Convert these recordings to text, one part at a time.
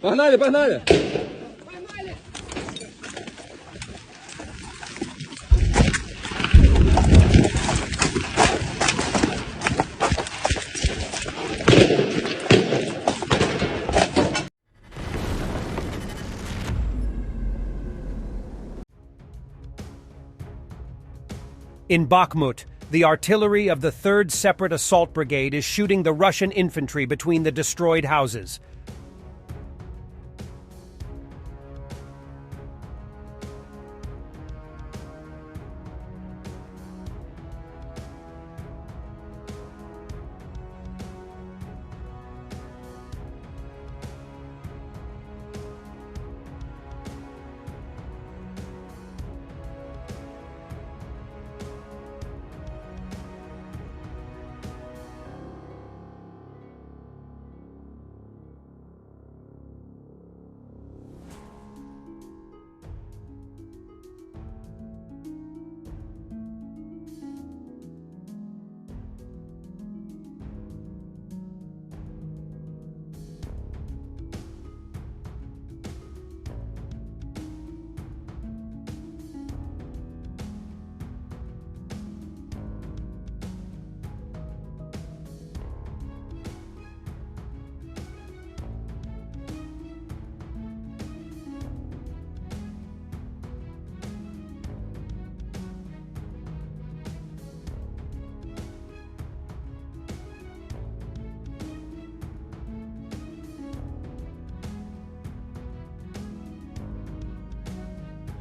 Погнали, погнали! In Bakhmut, the artillery of the 3rd Separate Assault Brigade is shooting the Russian infantry between the destroyed houses.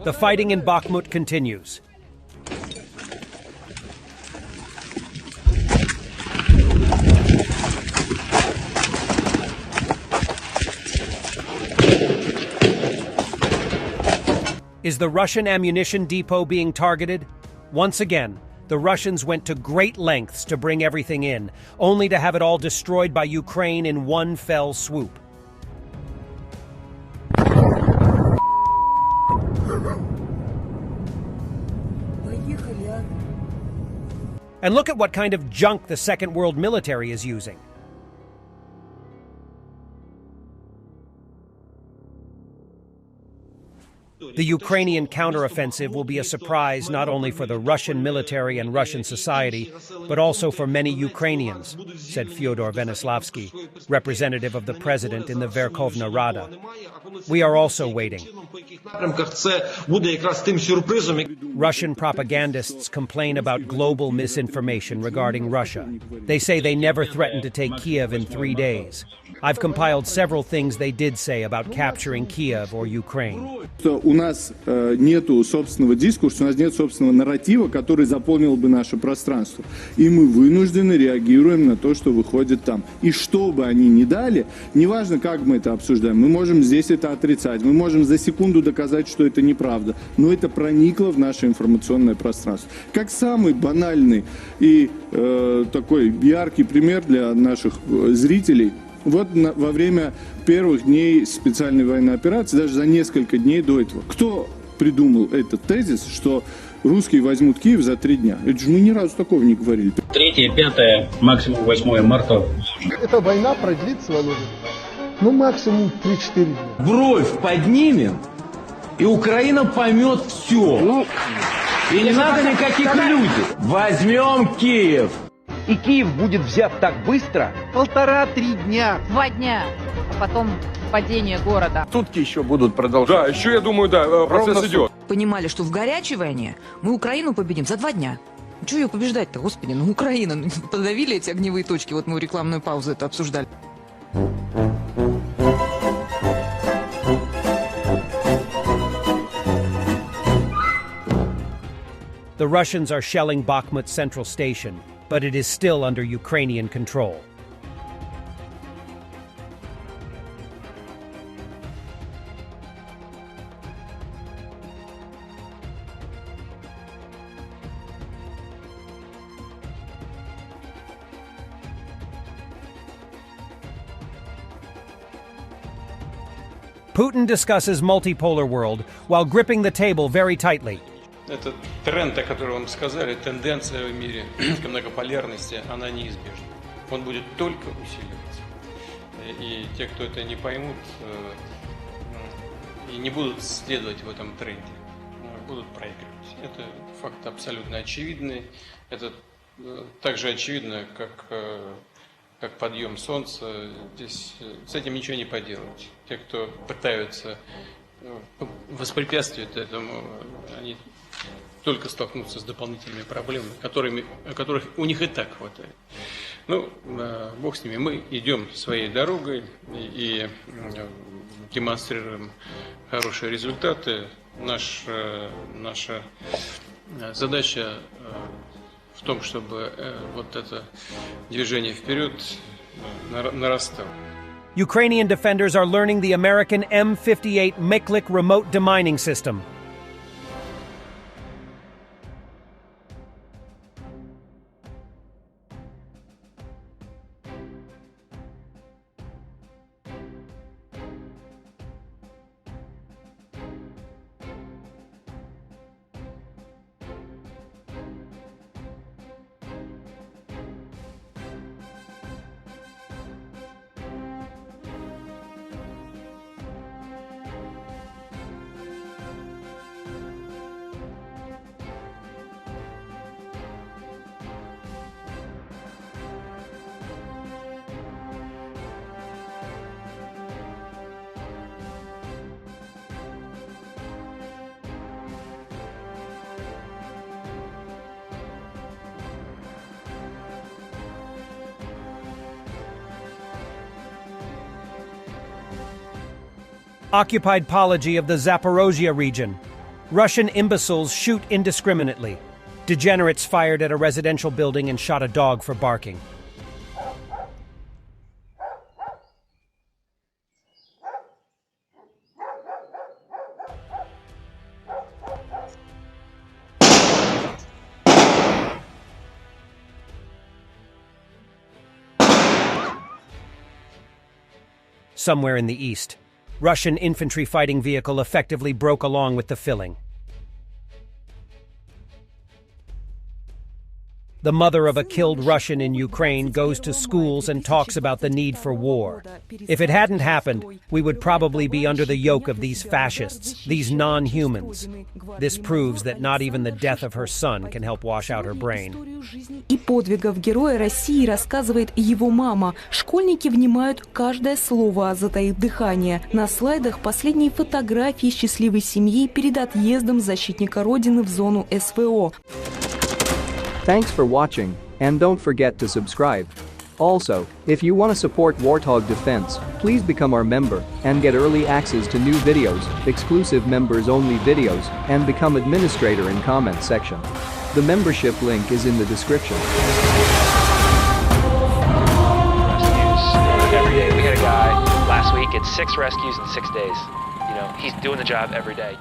The fighting in Bakhmut continues. Is the Russian ammunition depot being targeted? Once again, the Russians went to great lengths to bring everything in, only to have it all destroyed by Ukraine in one fell swoop. And look at what kind of junk the Second World military is using. The Ukrainian counteroffensive will be a surprise not only for the Russian military and Russian society, but also for many Ukrainians, said Fyodor Venislavsky, representative of the president in the Verkhovna Rada. We are also waiting. Russian propagandists complain about global misinformation regarding Russia. They say they never threatened to take Kiev in 3 days. I've compiled several things they did say about capturing Kiev or Ukraine. У нас нету собственного дискурса, у нас нет собственного нарратива, который заполнил бы наше пространство. И мы вынуждены реагируем на то, что выходит там. И что бы они ни дали, неважно, как мы это обсуждаем, мы можем здесь это отрицать, мы можем за секунду доказать, что это неправда, но это проникло в наше информационное пространство. Как самый банальный и такой яркий пример для наших зрителей, вот во время первых дней специальной военной операции, даже за несколько дней до этого, кто придумал этот тезис, что русские возьмут Киев за 3 дня? Это же мы ни разу такого не говорили. 3, 5, максимум 8 марта. Эта война продлится, Володя, ну максимум 3-4 дня. Бровь поднимем, и Украина поймет все. И не надо никаких иллюзий. Возьмем Киев. И Киев будет взят так быстро? 1,5-3 дня. 2 дня, а потом падение города. Сутки еще будут продолжаться. Да, еще, я думаю, да, процесс идет. Понимали, что в горячей войне мы Украину победим за 2 дня. Чего ее побеждать-то, господи, ну Украина, ну, подавили эти огневые точки, вот мы рекламную паузу это обсуждали. The Russians are shelling Bakhmut Central Station, but it is still under Ukrainian control. Putin discusses multipolar world while gripping the table very tightly. Это тренд, о котором вы сказали, тенденция в мире к многополярности, она неизбежна. Он будет только усиливаться. И те, кто это не поймут и не будут следовать в этом тренде, будут проигрывать. Это факт абсолютно очевидный. Это так же очевидно, как подъем солнца. Здесь с этим ничего не поделать. Те, кто пытаются воспрепятствовать этому, они только столкнутся с дополнительными проблемами, которых у них и так хватает. Ну, бог с ними. Мы идем своей дорогой и демонстрируем хорошие результаты. Наша задача в том, чтобы вот это движение вперед нарастало. Ukrainian defenders are learning the American M58 Miklik remote demining system. Occupied Pology of the Zaporozhye region. Russian imbeciles shoot indiscriminately. Degenerates fired at a residential building and shot a dog for barking. Somewhere in the east, Russian infantry fighting vehicle effectively broke along with the filling. The mother of a killed Russian in Ukraine goes to schools and talks about the need for war. If it hadn't happened, we would probably be under the yoke of these fascists, these non-humans. This proves that not even the death of her son can help wash out her brain. И подвигов героя России рассказывает его мама. Школьники внимают каждое слово, затаив дыхание. На слайдах последние фотографии счастливой семьи перед отъездом защитника Родины в зону СВО. Thanks for watching, and don't forget to subscribe. Also, if you want to support Warthog Defense, please become our member and get early access to new videos, exclusive members-only videos, and become administrator in comment section. The membership link is in the description. Every day. We had a guy last week, it's 6 rescues in 6 days. You know, he's doing the job every day.